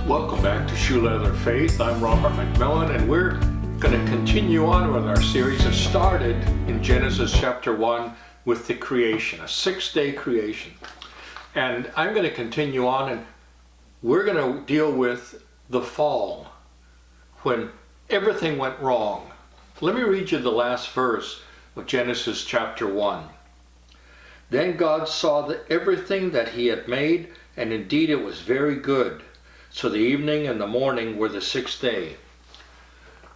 Welcome back to Shoe Leather Faith. I'm Robert McMillan, and we're going to continue on with our series that started in Genesis chapter 1 with the creation, a 6-day creation. And I'm going to continue on, and we're going to deal with the fall, when everything went wrong. Let me read you the last verse of Genesis chapter 1. Then God saw that everything that he had made, and indeed it was very good. So the evening and the morning were the 6th day.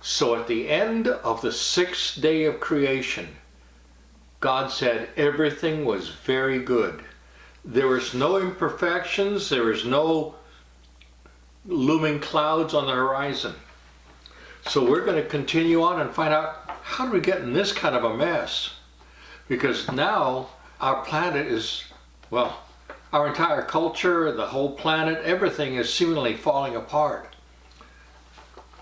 So at the end of the 6th day of creation, God said everything was very good. There was no imperfections, there was no looming clouds on the horizon. So we're going to continue on and find out, how do we get in this kind of a mess? Because now our planet is, well, our entire culture, the whole planet, everything is seemingly falling apart.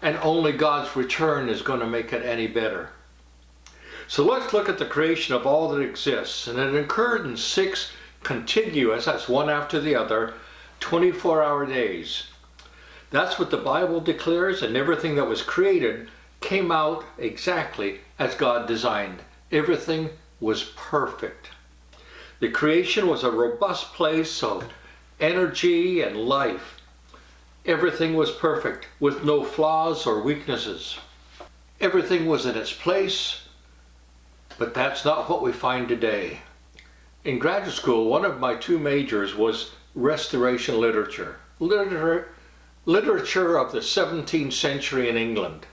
And only God's return is going to make it any better. So let's look at the creation of all that exists. And it occurred in 6 contiguous, that's one after the other, 24-hour days. That's what the Bible declares, and everything that was created came out exactly as God designed. Everything was perfect. The creation was a robust place of energy and life. Everything was perfect, with no flaws or weaknesses. Everything was in its place, but that's not what we find today. In graduate school, one of my 2 majors was Restoration Literature. Literature of the 17th century in England.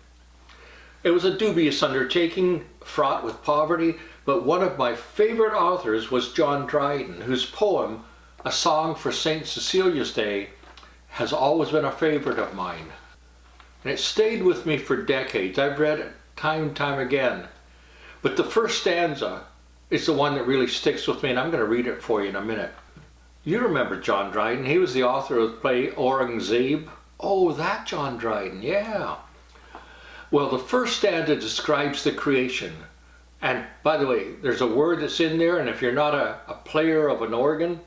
It was a dubious undertaking, fraught with poverty, but one of my favorite authors was John Dryden, whose poem, A Song for St. Cecilia's Day, has always been a favorite of mine. And it stayed with me for decades. I've read it time and time again. But the first stanza is the one that really sticks with me, and I'm going to read it for you in a minute. You remember John Dryden. He was the author of the play Aurangzeb. Oh, that John Dryden, yeah. Well, the first stanza describes the creation. And by the way, there's a word that's in there, and if you're not a player of an organ,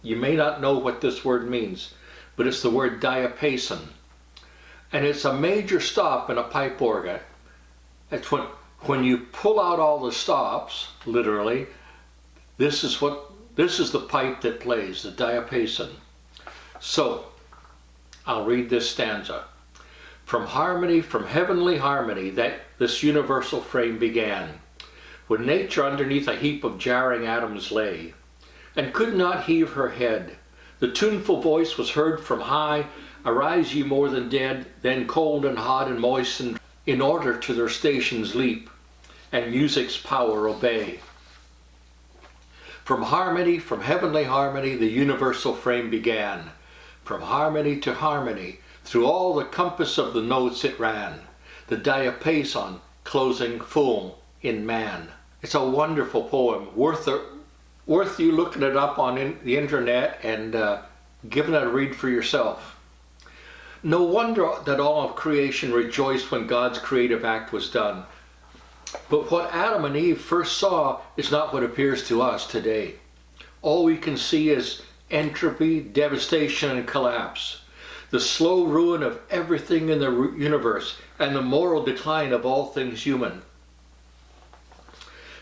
you may not know what this word means, but it's the word diapason. And it's a major stop in a pipe organ. It's when you pull out all the stops, literally, this is the pipe that plays, the diapason. So, I'll read this stanza. From harmony, from heavenly harmony, that this universal frame began, when nature underneath a heap of jarring atoms lay, and could not heave her head. The tuneful voice was heard from high, arise ye more than dead, then cold and hot and moistened, in order to their stations leap, and music's power obey. From harmony, from heavenly harmony, the universal frame began. From harmony to harmony, through all the compass of the notes it ran, the diapason closing full in man. It's a wonderful poem, worth you looking it up on the internet and giving it a read for yourself. No wonder that all of creation rejoiced when God's creative act was done. But what Adam and Eve first saw is not what appears to us today. All we can see is entropy, devastation, and collapse. The slow ruin of everything in the universe, and the moral decline of all things human.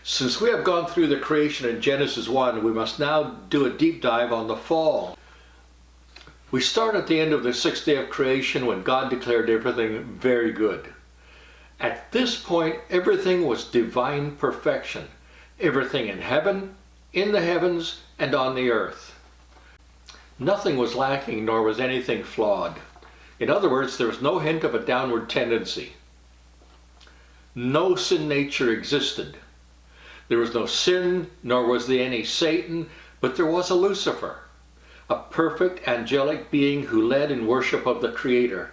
Since we have gone through the creation in Genesis 1, we must now do a deep dive on the fall. We start at the end of the 6th day of creation, when God declared everything very good. At this point, everything was divine perfection. Everything in heaven, in the heavens, and on the earth. Nothing was lacking, nor was anything flawed. In other words, there was no hint of a downward tendency. No sin nature existed. There was no sin, nor was there any Satan, but there was a Lucifer, a perfect angelic being who led in worship of the Creator.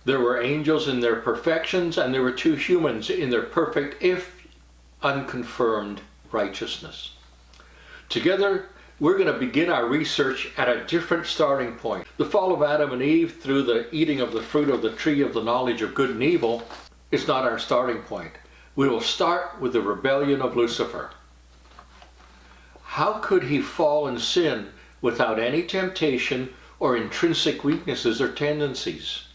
There were angels in their perfections, and there were 2 humans in their perfect, if unconfirmed, righteousness. Together, we're going to begin our research at a different starting point. The fall of Adam and Eve through the eating of the fruit of the tree of the knowledge of good and evil is not our starting point. We will start with the rebellion of Lucifer. How could he fall in sin without any temptation or intrinsic weaknesses or tendencies.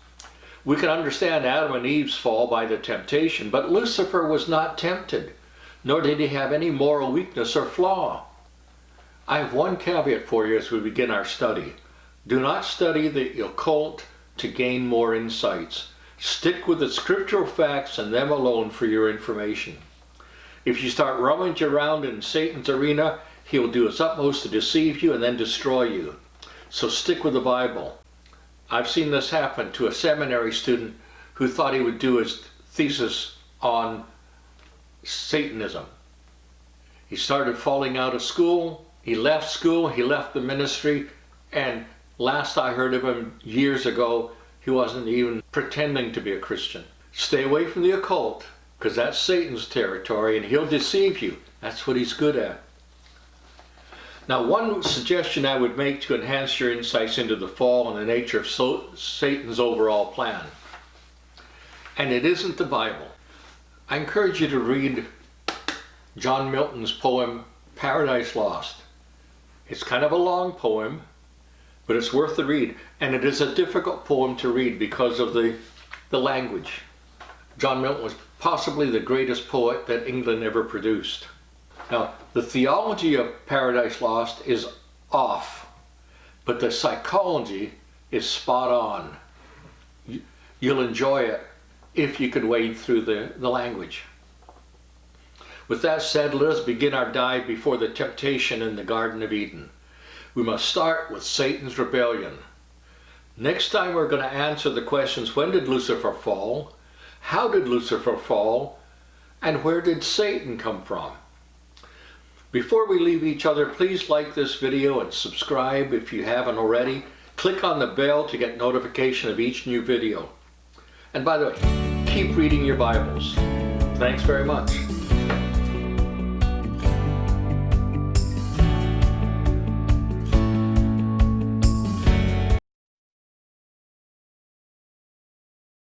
We can understand Adam and Eve's fall by the temptation, but Lucifer was not tempted, nor did he have any moral weakness or flaw. I have one caveat for you as we begin our study. Do not study the occult to gain more insights. Stick with the scriptural facts and them alone for your information. If you start rummaging around in Satan's arena, he will do his utmost to deceive you and then destroy you. So stick with the Bible. I've seen this happen to a seminary student who thought he would do his thesis on Satanism. He started falling out of school, he left the ministry, and last I heard of him years ago, he wasn't even pretending to be a Christian. Stay away from the occult, because that's Satan's territory and he'll deceive you. That's what he's good at. Now, one suggestion I would make to enhance your insights into the fall and the nature of Satan's overall plan, and it isn't the Bible. I encourage you to read John Milton's poem, Paradise Lost. It's kind of a long poem, but it's worth the read. And it is a difficult poem to read because of the language. John Milton was possibly the greatest poet that England ever produced. Now, the theology of Paradise Lost is off, but the psychology is spot on. You'll enjoy it if you can wade through the language. With that said, let us begin our dive before the temptation in the Garden of Eden. We must start with Satan's rebellion. Next time we're going to answer the questions, when did Lucifer fall? How did Lucifer fall? And where did Satan come from? Before we leave each other, please like this video and subscribe if you haven't already. Click on the bell to get notification of each new video. And by the way, keep reading your Bibles. Thanks very much.